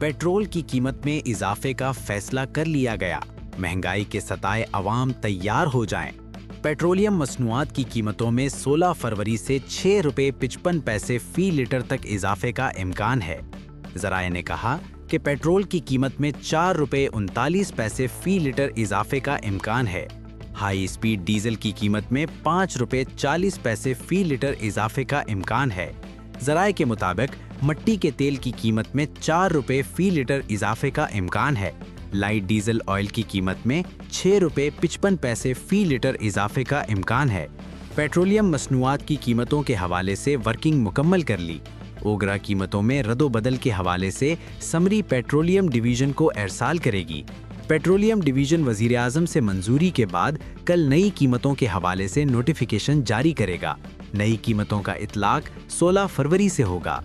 Petrol की कीमत में इजाफे का फैसला कर लिया गया। महंगाई के सताए अवाम तैयार हो जाएं। पेट्रोलियम मसनूआत की कीमतों में 16 फरवरी से 6 रुपये 55 पैसे फी लीटर तक इजाफे का इम्कान है। ज़राए ने कहा कि पेट्रोल की कीमत में 4 रुपये 39 पैसे फी लीटर इजाफे का इम्कान है। हाई स्पीड डीजल की कीमत में 5 रुपये 40 पैसे फी लीटर इजाफे का इम्कान है। ज़राए के मुताबिक मट्टी के तेल की कीमत में 4 रुपये फी लीटर इजाफे का इम्कान है। लाइट डीजल ऑयल की कीमत में 6 रुपये 55 पैसे फी लीटर इजाफे का इम्कान है। पेट्रोलियम मसनूआत की कीमतों के हवाले से वर्किंग मुकम्मल कर ली। ओगरा कीमतों में रद्दोबदल के हवाले से समरी पेट्रोलियम डिवीज़न को एरसाल करेगी। पेट्रोलियम डिवीज़न वज़ीर आज़म से मंजूरी के बाद कल नई कीमतों के हवाले से नोटिफिकेशन जारी करेगा। नई कीमतों का इतलाक 16 फरवरी से होगा।